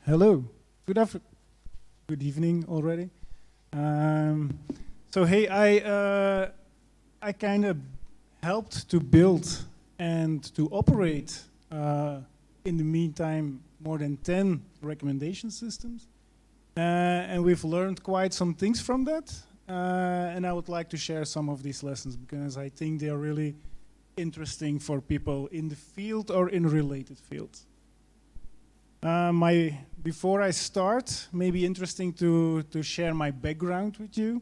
Hello. Good evening already. So hey, I kind of helped to build and to operate in the meantime more than 10 recommendation systems, and we've learned quite some things from that. And I would like to share some of these lessons because I think they are really interesting for people in the field or in related fields. Before I start, maybe interesting to share my background with you.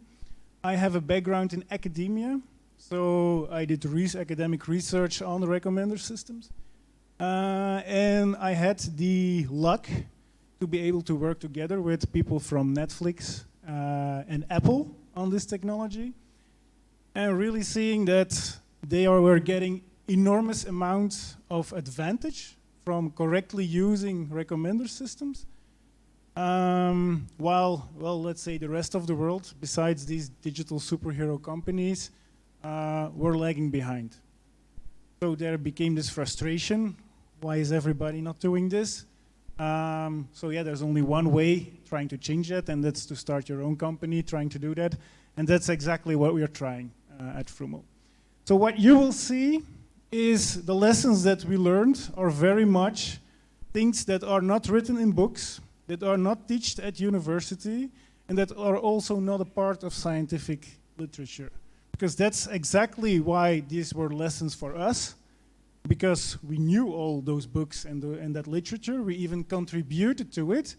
I have a background in academia, so I did academic research on the recommender systems. And I had the luck to be able to work together with people from Netflix and Apple on this technology, and really seeing that they were getting enormous amounts of advantage from correctly using recommender systems, while, well, let's say the rest of the world, besides these digital superhero companies, were lagging behind. So there became this frustration. Why is everybody not doing this? So yeah, there's only one way trying to change that, and that's to start your own company trying to do that. And that's exactly what we are trying at Frumo. So what you will see is the lessons that we learned are very much things that are not written in books, that are not taught at university, and that are also not a part of scientific literature. Because that's exactly why these were lessons for us, because we knew all those books and that literature, we even contributed to it,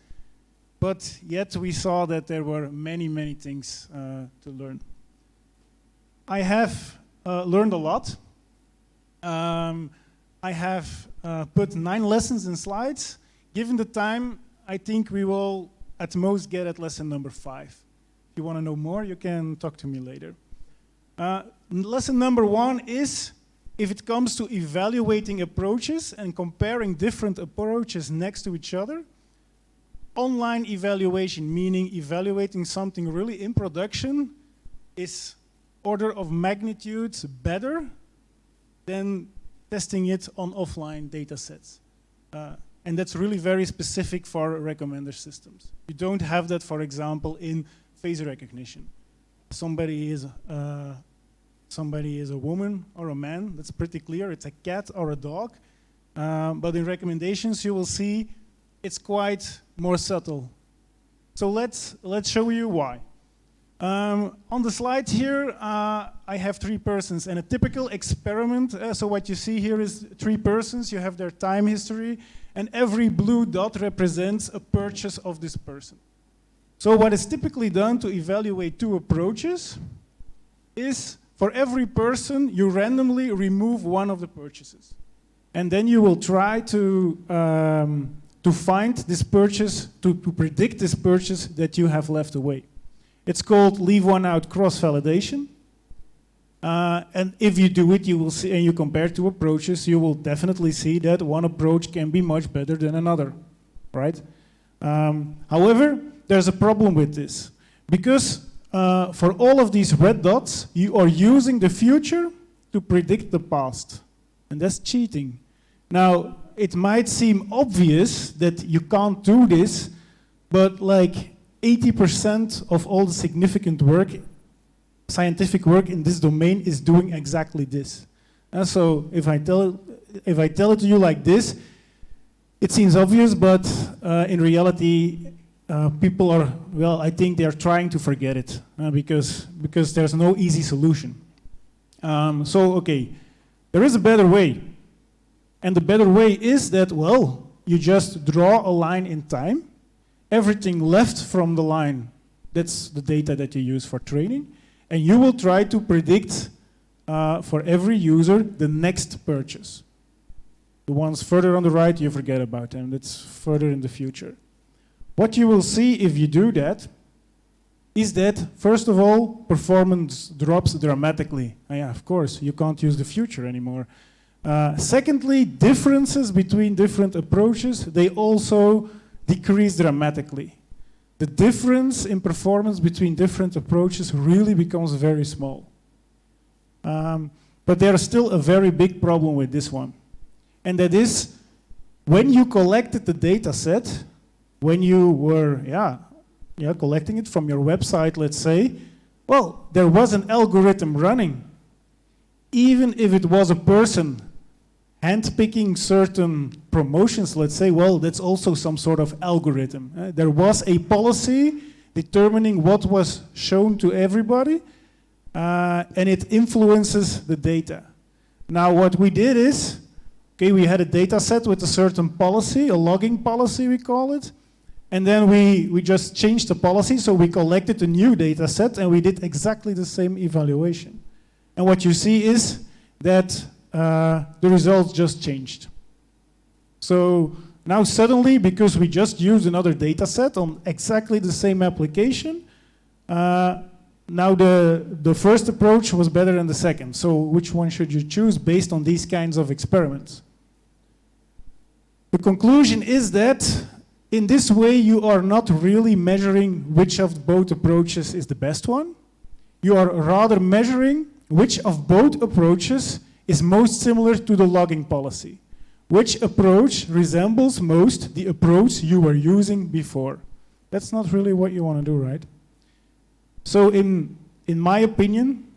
but yet we saw that there were many, many things to learn. I have learned a lot. I have put 9 lessons in slides. Given the time, I think we will at most get at lesson number 5. If you want to know more, you can talk to me later. Lesson number 1 is, if it comes to evaluating approaches and comparing different approaches next to each other, online evaluation, meaning evaluating something really in production, is order of magnitude better than testing it on offline data sets. And that's really very specific for recommender systems. You don't have that, for example, in face recognition. Somebody is a woman or a man, that's pretty clear. It's a cat or a dog. But in recommendations, you will see it's quite more subtle. So let's show you why. On the slide here, I have 3 persons and a typical experiment. So what you see here is 3 persons. You have their time history, and every blue dot represents a purchase of this person. So what is typically done to evaluate 2 approaches is, for every person, you randomly remove one of the purchases. And then you will try to find this purchase, to predict this purchase that you have left away. It's called leave one out cross-validation. And if you do it, you will see, and you compare 2 approaches, you will definitely see that one approach can be much better than another, right? However, there's a problem with this. Because for all of these red dots, you are using the future to predict the past. And that's cheating. Now, it might seem obvious that you can't do this, but like 80% of all the significant work, scientific work in this domain is doing exactly this. And so if I tell it to you like this, it seems obvious, but in reality, people are, well, I think they are trying to forget it because there's no easy solution. So, okay, there is a better way. And the better way is that, well, you just draw a line in time. Everything left from the line, that's the data that you use for training. And you will try to predict for every user the next purchase. The ones further on the right, you forget about them. That's further in the future. What you will see if you do that is that, first of all, performance drops dramatically. Yeah, of course, you can't use the future anymore. Secondly, differences between different approaches, they also decrease dramatically. The difference in performance between different approaches really becomes very small. But there's still a very big problem with this one. And that is, when you collected the data set, when you were collecting it from your website, let's say, well, there was an algorithm running. Even if it was a person handpicking certain promotions, let's say, well, that's also some sort of algorithm. There was a policy determining what was shown to everybody, and it influences the data. Now, what we did is, okay, we had a data set with a certain policy, a logging policy we call it, and then we just changed the policy, so we collected a new data set and we did exactly the same evaluation. And what you see is that the results just changed. So now suddenly, because we just used another data set on exactly the same application, now the first approach was better than the second. So which one should you choose based on these kinds of experiments? The conclusion is that in this way you are not really measuring which of both approaches is the best one. You are rather measuring which of both approaches is most similar to the logging policy. Which approach resembles most the approach you were using before. That's not really what you want to do, right? So in my opinion,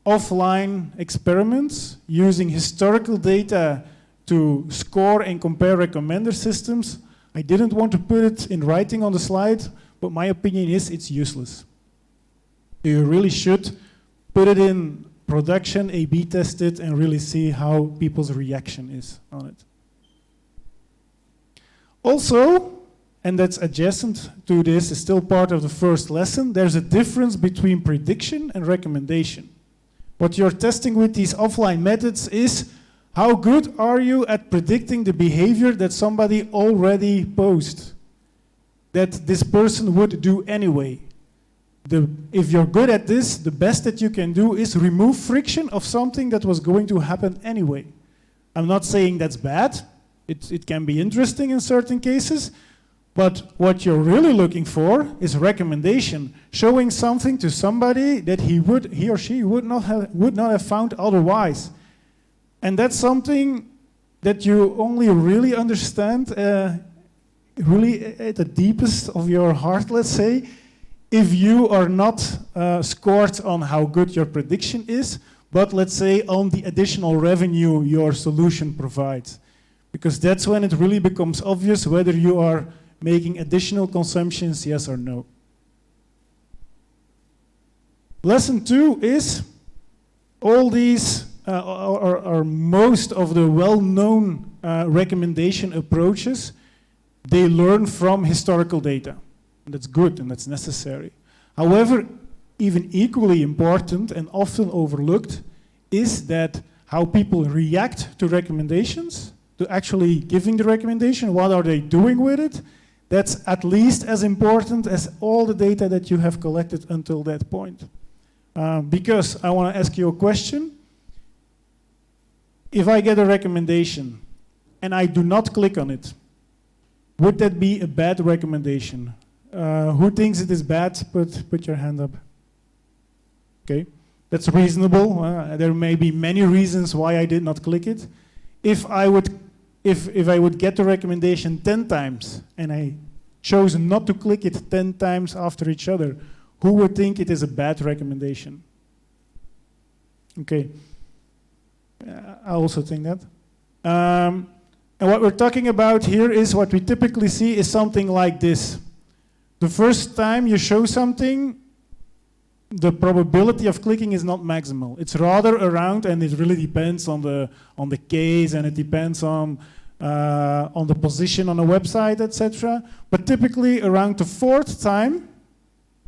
offline experiments using historical data to score and compare recommender systems, I didn't want to put it in writing on the slide, but my opinion is it's useless. You really should put it in production, A/B test it, and really see how people's reaction is on it. Also, and that's adjacent to this, is still part of the first lesson, there's a difference between prediction and recommendation. What you're testing with these offline methods is how good are you at predicting the behavior that somebody already posed, that this person would do anyway. If you're good at this, the best that you can do is remove friction of something that was going to happen anyway. I'm not saying that's bad. It can be interesting in certain cases, but what you're really looking for is recommendation, showing something to somebody that he or she would not have found otherwise. And that's something that you only really understand, really at the deepest of your heart, let's say, if you are not scored on how good your prediction is, but let's say on the additional revenue your solution provides. Because that's when it really becomes obvious whether you are making additional consumptions, yes or no. Lesson 2 is all these, or most of the well-known recommendation approaches, they learn from historical data. And that's good and that's necessary. However, even equally important and often overlooked is that how people react to recommendations, to actually giving the recommendation, what are they doing with it? That's at least as important as all the data that you have collected until that point. Because I want to ask you a question. If I get a recommendation and I do not click on it, would that be a bad recommendation? Who thinks it is bad? Put your hand up. Okay, that's reasonable. There may be many reasons why I did not click it. If I would get the recommendation 10 times and I chose not to click it 10 times after each other, who would think it is a bad recommendation? Okay, I also think that. And what we're talking about here is what we typically see is something like this. The first time you show something, the probability of clicking is not maximal. It's rather around, and it really depends on the case, and it depends on the position on a website, etc. But typically around the fourth time,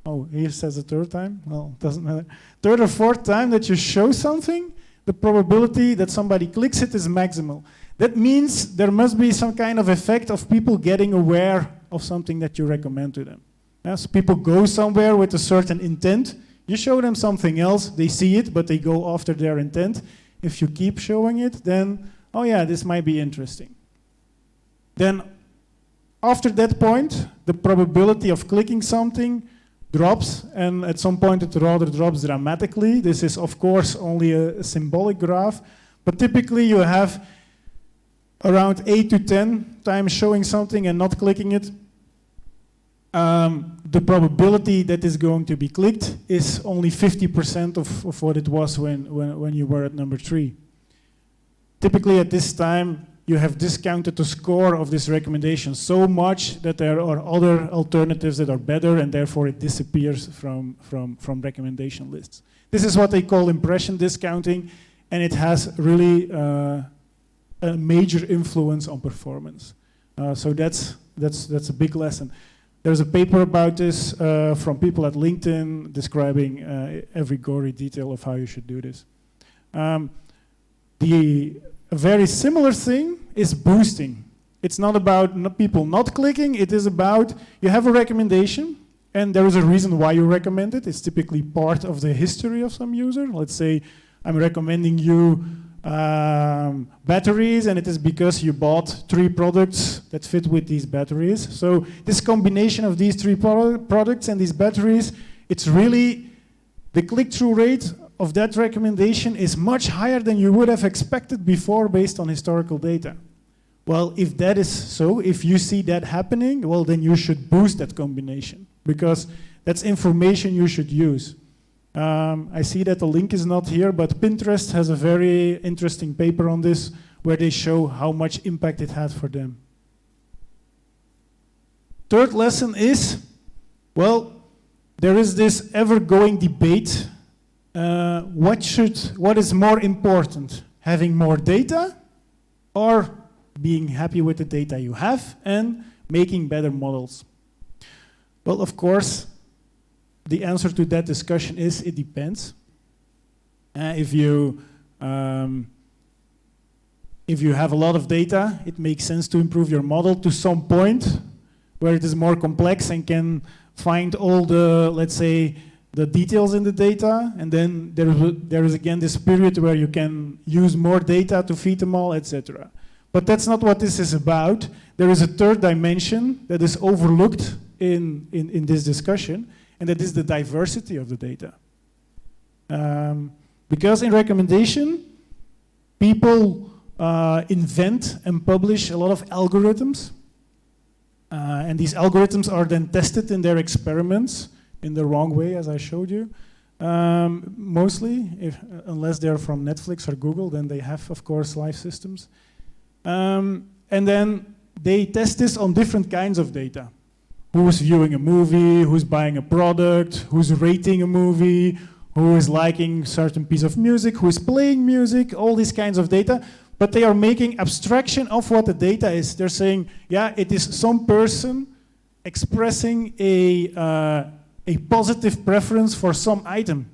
oh, here says the third time, well, it doesn't matter. Third or fourth time that you show something, the probability that somebody clicks it is maximal. That means there must be some kind of effect of people getting aware of something that you recommend to them. So people go somewhere with a certain intent, you show them something else, they see it, but they go after their intent. If you keep showing it, then, oh yeah, this might be interesting. Then, after that point, the probability of clicking something drops, and at some point it rather drops dramatically. This is, of course, only a symbolic graph, but typically you have around 8 to 10 times showing something and not clicking it, the probability that is going to be clicked is only 50% of what it was when you were at number 3. Typically at this time, you have discounted the score of this recommendation so much that there are other alternatives that are better, and therefore it disappears from recommendation lists. This is what they call impression discounting, and it has really a major influence on performance. So that's a big lesson. There's a paper about this from people at LinkedIn describing every gory detail of how you should do this. A very similar thing is boosting. It's not about people not clicking, it is about you have a recommendation and there is a reason why you recommend it. It's typically part of the history of some user. Let's say I'm recommending you batteries, and it is because you bought 3 products that fit with these batteries. So this combination of these 3 products and these batteries, it's really the click-through rate of that recommendation is much higher than you would have expected before based on historical data. Well, if that is so, if you see that happening, well, then you should boost that combination because that's information you should use. I see that the link is not here, but Pinterest has a very interesting paper on this where they show how much impact it had for them. Third lesson is, well, there is this ever-going debate. What is more important? Having more data or being happy with the data you have and making better models? Well, of course, the answer to that discussion is it depends. If you have a lot of data, it makes sense to improve your model to some point where it is more complex and can find all the, let's say, the details in the data, and then there is again this period where you can use more data to feed them all, etc. But that's not what this is about. There is a third dimension that is overlooked in this discussion, and that is the diversity of the data. Because in recommendation, people invent and publish a lot of algorithms, and these algorithms are then tested in their experiments in the wrong way, as I showed you. Mostly, unless they're from Netflix or Google, then they have, of course, live systems. And then they test this on different kinds of data. Who's viewing a movie, who's buying a product, who's rating a movie, who is liking a certain piece of music, who is playing music, all these kinds of data. But they are making abstraction of what the data is. They're saying, yeah, it is some person expressing a positive preference for some item.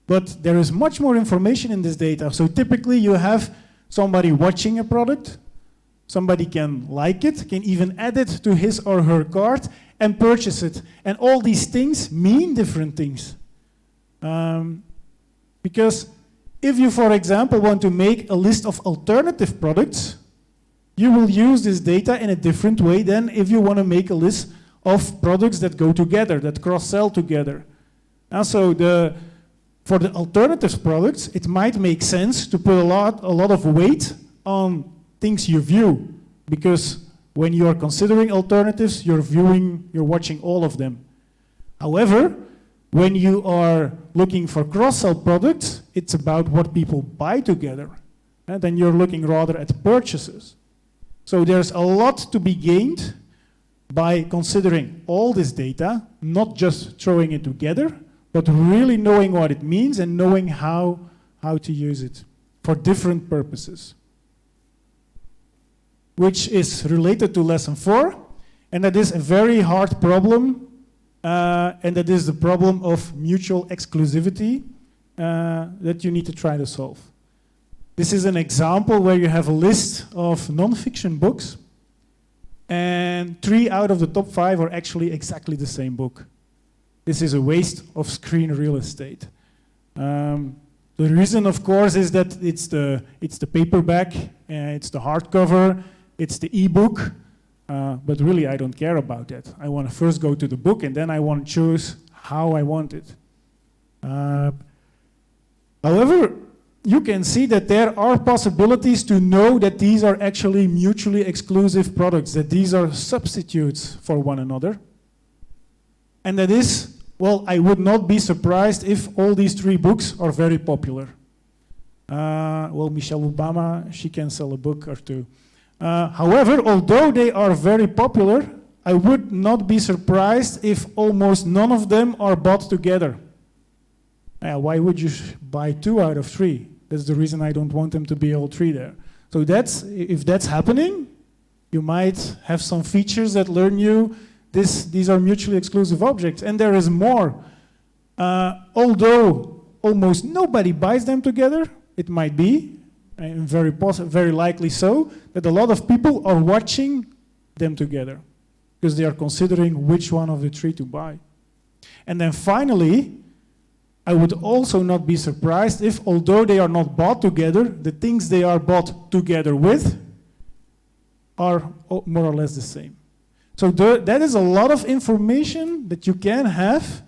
But there is much more information in this data. So typically you have somebody watching a product, somebody can like it, can even add it to his or her cart and purchase it. And all these things mean different things. Because if you, for example, want to make a list of alternative products, you will use this data in a different way than if you want to make a list of products that go together, that cross-sell together. And so for the alternatives products, it might make sense to put a lot of weight on things you view, because when you are considering alternatives, you're watching all of them. However, when you are looking for cross-sell products, it's about what people buy together. And then you're looking rather at purchases. So there's a lot to be gained by considering all this data, not just throwing it together, but really knowing what it means and knowing how to use it for different purposes. Which is related to lesson 4, and that is a very hard problem, and that is the problem of mutual exclusivity that you need to try to solve. This is an example where you have a list of non-fiction books, and 3 out of the top 5 are actually exactly the same book. This is a waste of screen real estate. The reason, of course, is that it's the paperback, it's the hardcover, it's the e-book, but really I don't care about that. I want to first go to the book and then I want to choose how I want it. However, you can see that there are possibilities to know that these are actually mutually exclusive products, that these are substitutes for one another. And that is, well, I would not be surprised if all these 3 books are very popular. Well, Michelle Obama, she can sell a book or 2. However, although they are very popular, I would not be surprised if almost none of them are bought together. Why would you buy 2 out of 3? That's the reason I don't want them to be all 3 there. So if that's happening, you might have some features that learn you these are mutually exclusive objects. And there is more. Although almost nobody buys them together, it might be, and very likely so, that a lot of people are watching them together because they are considering which one of the 3 to buy. And then finally, I would also not be surprised if, although they are not bought together, the things they are bought together with are more or less the same. So that is a lot of information that you can have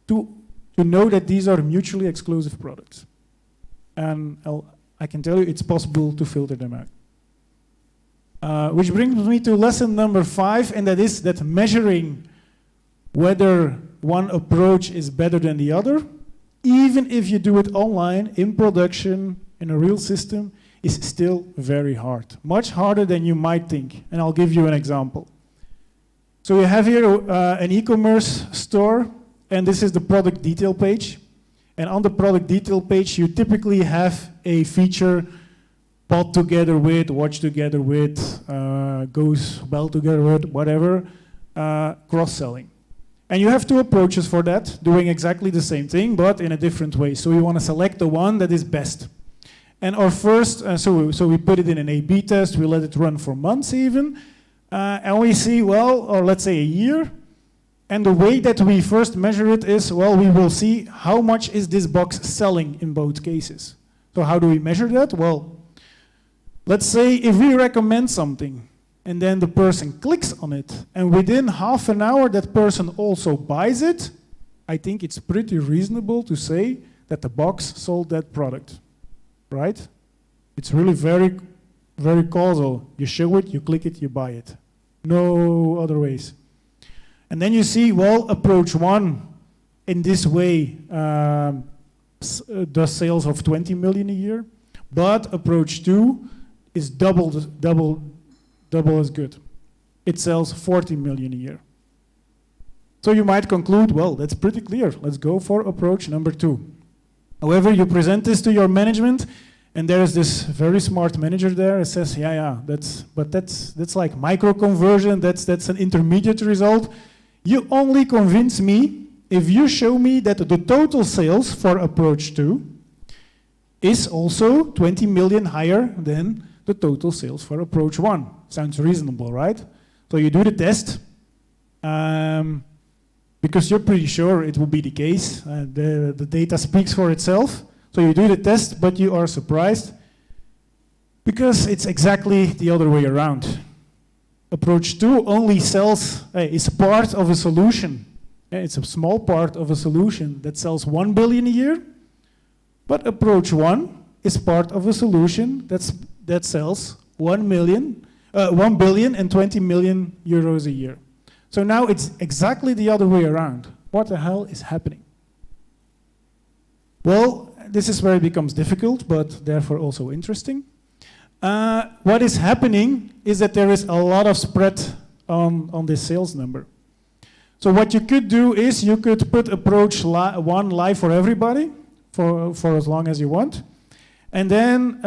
to know that these are mutually exclusive products. And I can tell you it's possible to filter them out. Which brings me to lesson number 5, and that is that measuring whether one approach is better than the other, even if you do it online, in production, in a real system, is still very hard. Much harder than you might think. And I'll give you an example. So we have here an e-commerce store, and this is the product detail page. And on the product detail page, you typically have a feature bought together with, watch together with, goes well together with, whatever, cross-selling. And you have 2 approaches for that, doing exactly the same thing, but in a different way. So you want to select the one that is best. And our first, so we put it in an A/B test, we let it run for months even, and we see, well, or let's say a year, and the way that we first measure it is, well, we will see how much is this box selling in both cases. So how do we measure that? Well, let's say if we recommend something, and then the person clicks on it, and within half an hour that person also buys it, I think it's pretty reasonable to say that the box sold that product, right? It's really very, very causal. You show it, you click it, you buy it. No other ways. And then you see, well, approach 1 in this way does sales of 20 million a year, but approach 2 is double as good. It sells 40 million a year. So you might conclude, well, that's pretty clear. Let's go for approach number 2. However, you present this to your management, and there is this very smart manager there who says, that's like micro conversion, that's an intermediate result. You only convince me if you show me that the total sales for approach 2 is also 20 million higher than the total sales for approach 1. Sounds reasonable, right? So you do the test, because you're pretty sure it will be the case. The data speaks for itself. So you do the test, but you are surprised because it's exactly the other way around. Approach 2 only sells, is part of a solution. It's a small part of a solution that sells 1 billion a year, but approach 1 is part of a solution that sells 1 billion and 20 million euros a year. So now it's exactly the other way around. What the hell is happening? Well, this is where it becomes difficult, but therefore also interesting. What is happening is that there is a lot of spread on this sales number. So what you could do is you could put approach 1 live for everybody for as long as you want. And then,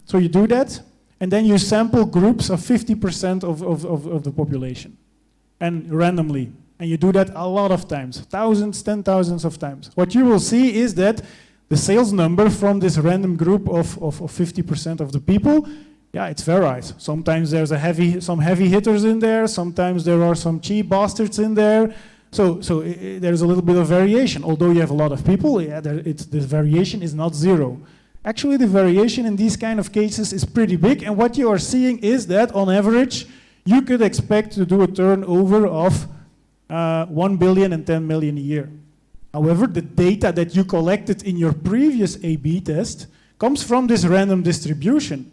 so you do that, and then you sample groups of 50% of the population, and randomly. And you do that a lot of times, thousands, 10,000s of times. What you will see is that the sales number from this random group of 50% of the people, it varies. Sometimes there's some heavy hitters in there, sometimes there are some cheap bastards in there. So there's a little bit of variation. Although you have a lot of people, the variation is not 0. Actually, the variation in these kind of cases is pretty big, and what you are seeing is that on average, you could expect to do a turnover of 1 billion and 10 million a year. However, the data that you collected in your previous A/B test comes from this random distribution.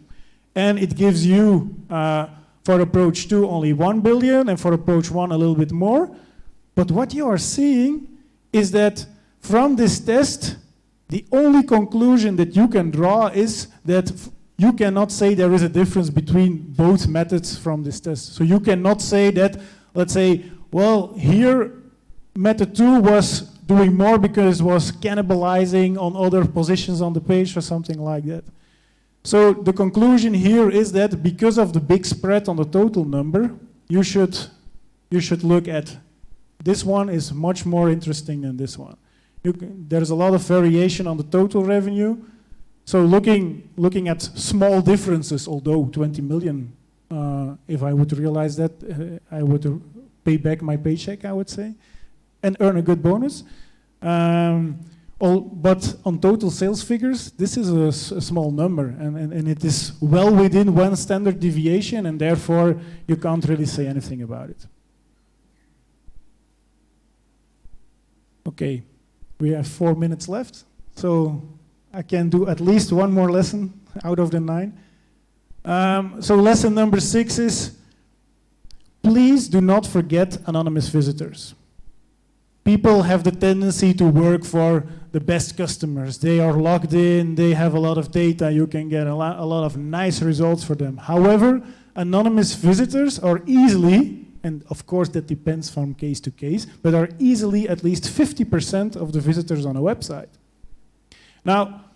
And it gives you, for approach 2, only 1 billion, and for approach 1, a little bit more. But what you are seeing is that from this test, the only conclusion that you can draw is that you cannot say there is a difference between both methods from this test. So you cannot say that, let's say, well, here method 2 was doing more because it was cannibalizing on other positions on the page or something like that. So the conclusion here is that because of the big spread on the total number, you should look at this one is much more interesting than this one. There's a lot of variation on the total revenue. So looking at small differences, although 20 million, if I would realize that, I would pay back my paycheck, I would say, and earn a good bonus. But on total sales figures, this is a small number, and it is well within one standard deviation, and therefore you can't really say anything about it. Okay, we have 4 minutes left, so I can do at least one more lesson out of the 9. So lesson number 6 is, please do not forget anonymous visitors. People have the tendency to work for the best customers. They are logged in, they have a lot of data, you can get a lot of nice results for them. However, anonymous visitors are easily, and of course that depends from case to case, but are easily at least 50% of the visitors on a website. Now,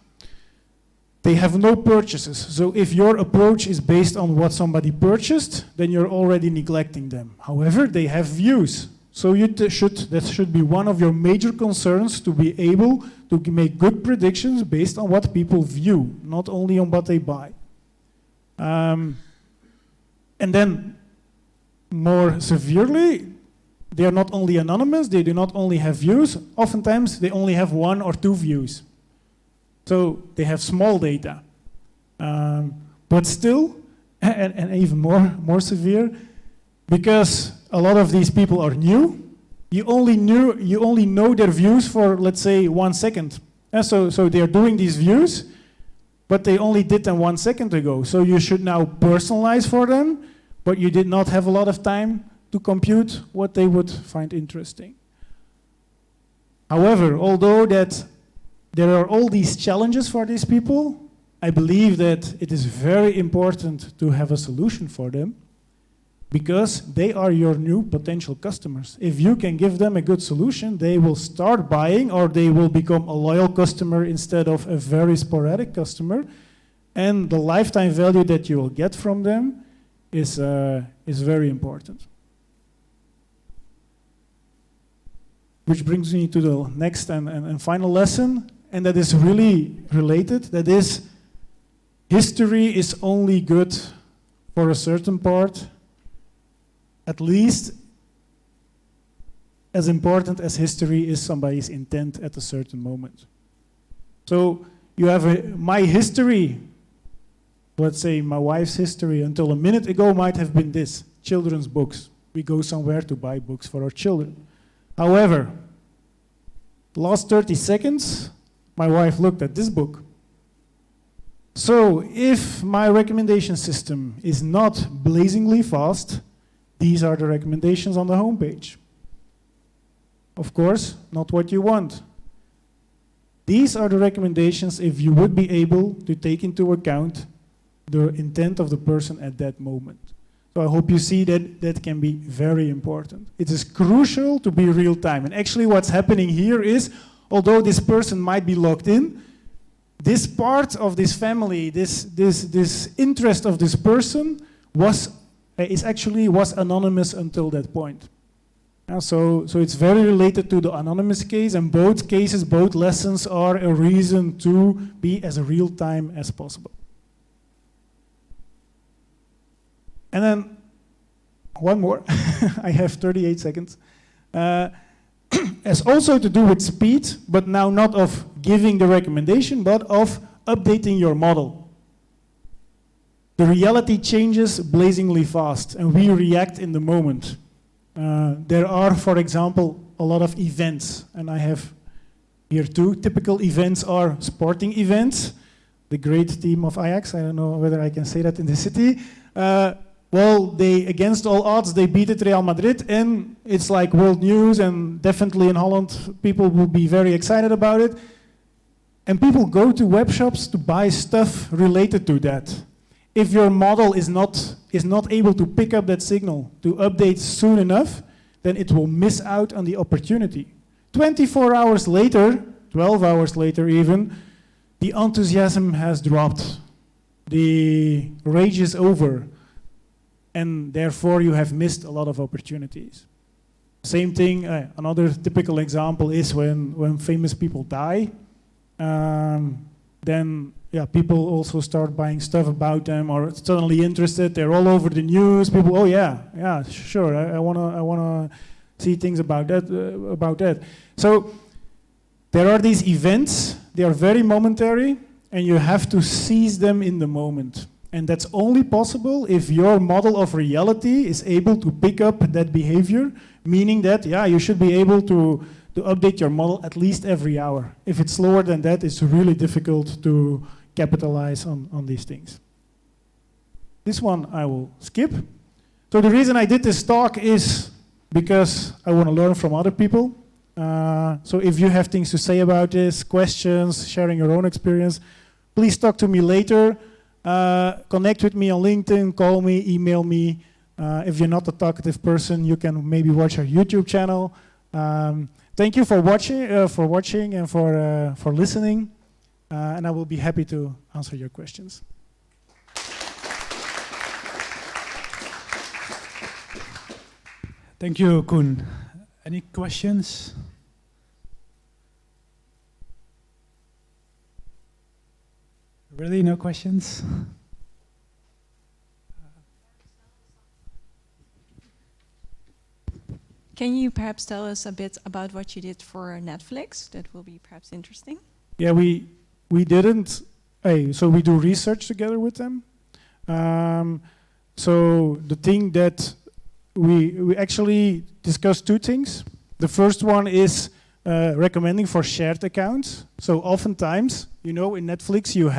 they have no purchases, so if your approach is based on what somebody purchased, then you're already neglecting them. However, they have views. So that should be one of your major concerns, to be able to make good predictions based on what people view, not only on what they buy. And then, more severely, they are not only anonymous, they do not only have views, oftentimes they only have 1 or 2 views. So they have small data. But still, and even more severe, because a lot of these people are new, you only know their views for, let's say, 1 second. And so they are doing these views, but they only did them 1 second ago. So you should now personalize for them, but you did not have a lot of time to compute what they would find interesting. However, although that there are all these challenges for these people, I believe that it is very important to have a solution for them, because they are your new potential customers. If you can give them a good solution, they will start buying, or they will become a loyal customer instead of a very sporadic customer. And the lifetime value that you will get from them is very important. Which brings me to the next and final lesson, and that is really related. That is, history is only good for a certain part, at least as important as history is somebody's intent at a certain moment. So you have my history, let's say my wife's history until a minute ago might have been this, children's books. We go somewhere to buy books for our children. However, last 30 seconds, my wife looked at this book. So if my recommendation system is not blazingly fast, these are the recommendations on the homepage. Of course, not what you want. These are the recommendations if you would be able to take into account the intent of the person at that moment. So I hope you see that that can be very important. It is crucial to be real time. And actually what's happening here is, although this person might be logged in, this part of this family, this interest of this person was anonymous until that point. So it's very related to the anonymous case, and both cases, both lessons are a reason to be as real time as possible. And then one more, I have 38 seconds. Has also to do with speed, but now not of giving the recommendation, but of updating your model. The reality changes blazingly fast, and we react in the moment. There are, for example, a lot of events, and I have here too. Typical events are sporting events. The great team of Ajax, I don't know whether I can say that in the city. Well, they, against all odds, they beat Real Madrid, and it's like world news, and definitely in Holland, people will be very excited about it. And people go to web shops to buy stuff related to that. If your model is not able to pick up that signal to update soon enough, then it will miss out on the opportunity. 24 hours later, 12 hours later even, the enthusiasm has dropped. The rage is over. And therefore you have missed a lot of opportunities. Same thing, another typical example is when famous people die, then people also start buying stuff about them or suddenly interested, they're all over the news, people, oh yeah, sure, I wanna see things about that. So there are these events, they are very momentary, and you have to seize them in the moment. And that's only possible if your model of reality is able to pick up that behavior, meaning that, you should be able to update your model at least every hour. If it's slower than that, it's really difficult to capitalize on these things. This one I will skip. So the reason I did this talk is because I want to learn from other people. So if you have things to say about this, questions, sharing your own experience, please talk to me later. Connect with me on LinkedIn, call me, email me. If you're not a talkative person, you can maybe watch our YouTube channel. Thank you for watching and for listening. And I will be happy to answer your questions. Thank you, Koen. Any questions? Really, no questions? Can you perhaps tell us a bit about what you did for Netflix? That will be perhaps interesting. Yeah, we didn't. So we do research together with them. So the thing that we actually discussed two things. The first one is recommending for shared accounts. So oftentimes, in Netflix you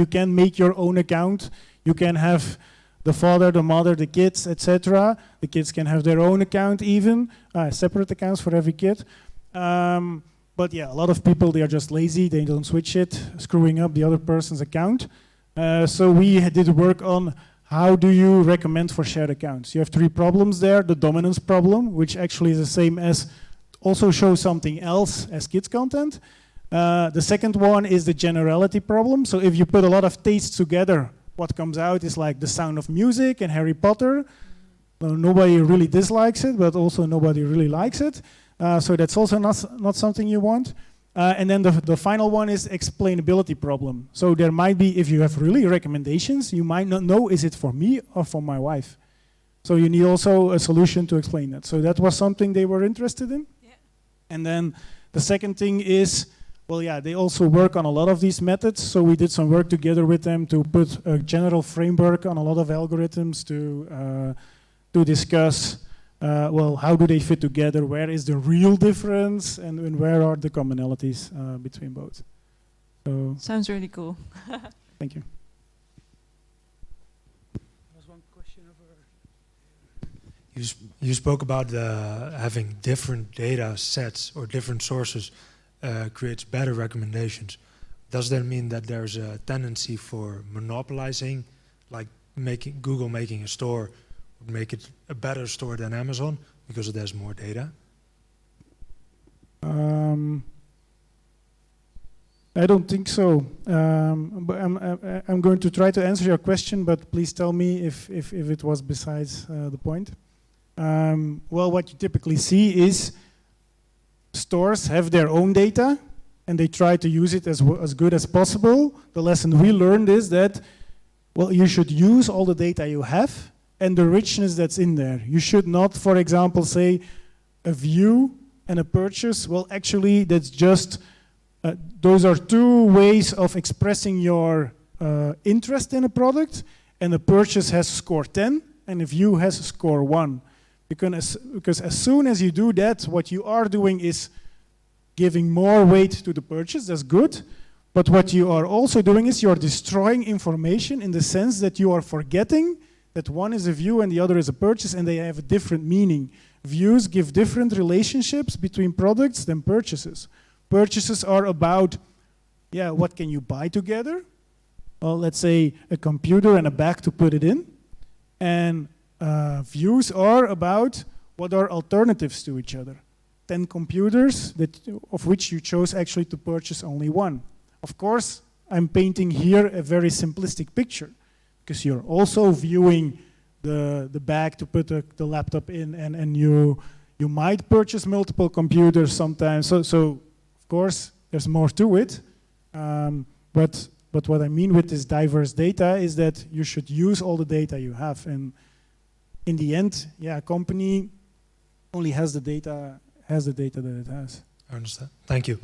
can make your own account. You can have the father, the mother, the kids, etc. The kids can have their own account even, separate accounts for every kid. But a lot of people, they are just lazy, they don't switch it, screwing up the other person's account. So we did work on how do you recommend for shared accounts. You have three problems there. The dominance problem, which actually is the same as also show something else as kids content. The second one is the generality problem. So if you put a lot of tastes together, what comes out is like The Sound of Music and Harry Potter. Well, nobody really dislikes it, but also nobody really likes it. So that's also not something you want. And then the final one is explainability problem. So there might be, if you have really recommendations, you might not know, is it for me or for my wife? So you need also a solution to explain that. So that was something they were interested in. Yeah. And then the second thing is, they also work on a lot of these methods. So we did some work together with them to put a general framework on a lot of algorithms to discuss, how do they fit together? Where is the real difference? And where are the commonalities between both? So sounds really cool. Thank you. There's one question over. You spoke about having different data sets or different sources creates better recommendations. Does that mean that there's a tendency for monopolizing, like Google making a store would make it a better store than Amazon because it has more data? I don't think so. But I'm going to try to answer your question, but please tell me if it was besides the point. What you typically see is stores have their own data and they try to use it as good as possible. The lesson we learned is that, you should use all the data you have and the richness that's in there. You should not, for example, say a view and a purchase. Well, actually, that's just, those are two ways of expressing your interest in a product, and a purchase has score 10 and a view has score 1. Because as soon as you do that, what you are doing is giving more weight to the purchase, that's good. But what you are also doing is you're destroying information in the sense that you are forgetting that one is a view and the other is a purchase, and they have a different meaning. Views give different relationships between products than purchases. Purchases are about, yeah, what can you buy together? Well, let's say a computer and a bag to put it in. And views are about what are alternatives to each other. 10 computers, of which you chose actually to purchase only one. Of course, I'm painting here a very simplistic picture, because you're also viewing the bag to put the laptop in, and you might purchase multiple computers sometimes. So of course, there's more to it. But what I mean with this diverse data is that you should use all the data you have. And in the end, yeah, a company only has the data that it has. I understand. Thank you.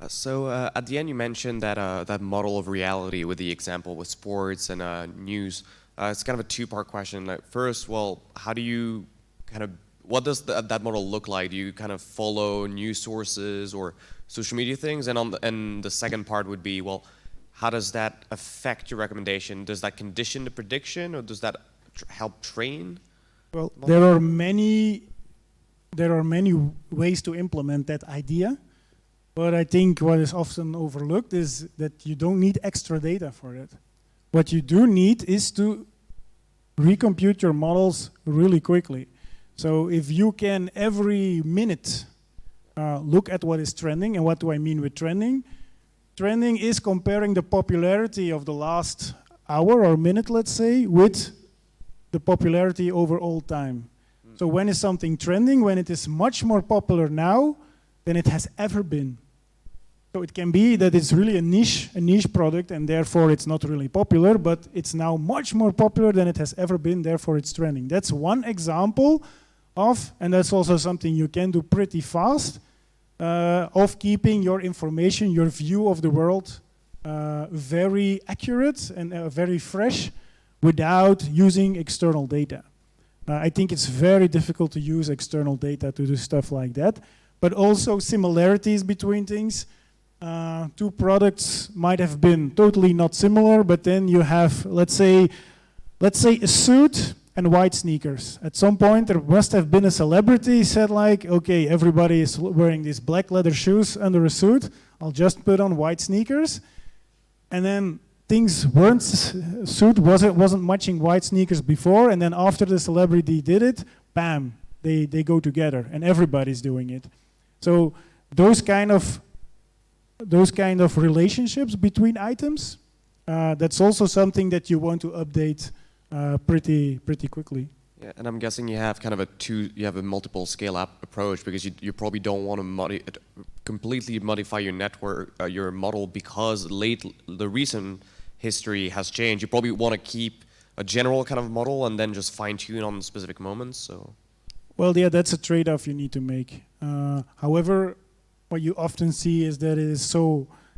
So at the end, you mentioned that that model of reality with the example with sports and news. It's kind of a two-part question. Like, first, well, how do you kind of, what does that model look like? Do you kind of follow news sources or social media things? And the second part would be, well, how does that affect your recommendation? Does that condition the prediction, or does that help train? Well, there are many ways to implement that idea. But I think what is often overlooked is that you don't need extra data for it. What you do need is to recompute your models really quickly. So if you can every minute look at what is trending, and what do I mean with trending? Trending is comparing the popularity of the last hour or minute, let's say, with the popularity over all time. So when is something trending? When it is much more popular now than it has ever been. So it can be that it's really a niche product, and therefore it's not really popular, but it's now much more popular than it has ever been, therefore it's trending. That's one example of, and that's also something you can do pretty fast, of keeping your information, your view of the world very accurate and very fresh without using external data. I think it's very difficult to use external data to do stuff like that. But also similarities between things. Two products might have been totally not similar, but then you have, let's say a suit and white sneakers. At some point there must have been a celebrity said like, okay, everybody is wearing these black leather shoes under a suit, I'll just put on white sneakers. And then things weren't, suit wasn't matching white sneakers before, and then after the celebrity did it, bam, they go together and everybody's doing it. So those kind of relationships between items, that's also something that you want to update pretty quickly. Yeah, and I'm guessing you have kind of a multiple scale up approach, because you probably don't want to completely modify your network, your model, because the recent history has changed. You probably want to keep a general kind of model and then just fine tune on specific moments. So, well, yeah, that's a trade-off you need to make. However, what you often see is that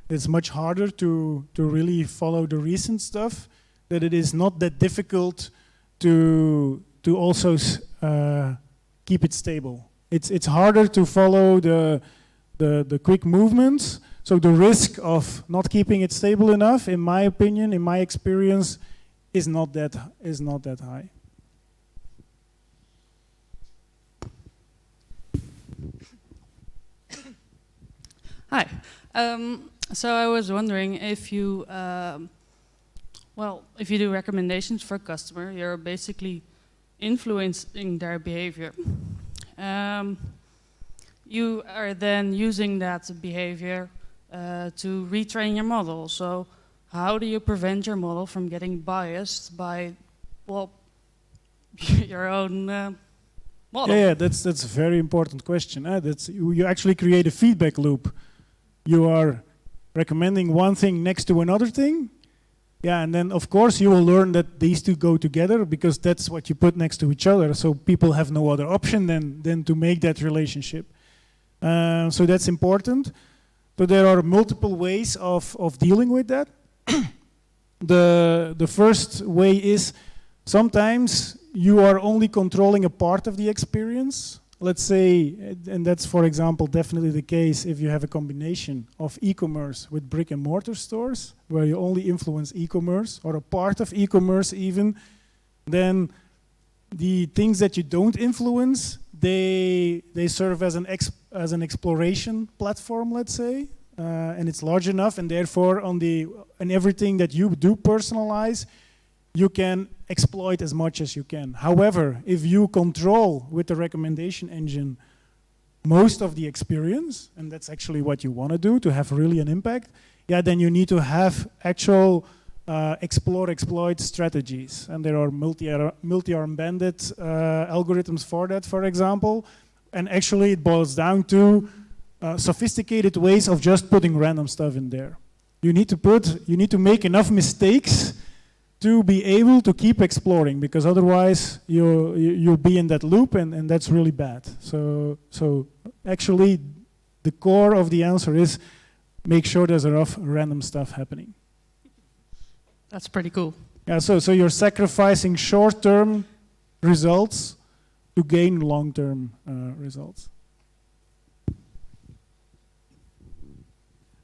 it's much harder to really follow the recent stuff, that it is not that difficult to also keep it stable. It's harder to follow the quick movements. So the risk of not keeping it stable enough, in my opinion, in my experience, is not that high. Hi. So I was wondering if you, if you do recommendations for a customer, you're basically influencing their behavior. You are then using that behavior to retrain your model. So how do you prevent your model from getting biased by, well, your own model? Yeah, that's a very important question. You actually create a feedback loop. You are recommending one thing next to another thing. Yeah, and then of course you will learn that these two go together, because that's what you put next to each other. So people have no other option than to make that relationship. So that's important. So there are multiple ways of dealing with that. The first way is sometimes you are only controlling a part of the experience. let's say, and that's for example definitely the case if you have a combination of e-commerce with brick and mortar stores, where you only influence e-commerce or a part of e-commerce even, then the things that you don't influence, they serve as an exploration platform, let's say, and it's large enough, and therefore in everything that you do personalize, you can exploit as much as you can. However, if you control with the recommendation engine most of the experience, and that's actually what you want to do to have really an impact, yeah, then you need to have actual exploit strategies. And there are multi-arm bandit algorithms for that, for example. And actually it boils down to sophisticated ways of just putting random stuff in there. You need to make enough mistakes to be able to keep exploring, because otherwise you'll be in that loop, and that's really bad. So actually the core of the answer is make sure there's enough random stuff happening. That's pretty cool. Yeah, so you're sacrificing short-term results to gain long-term results.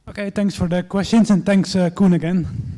Okay, thanks for the questions, and thanks Koen again.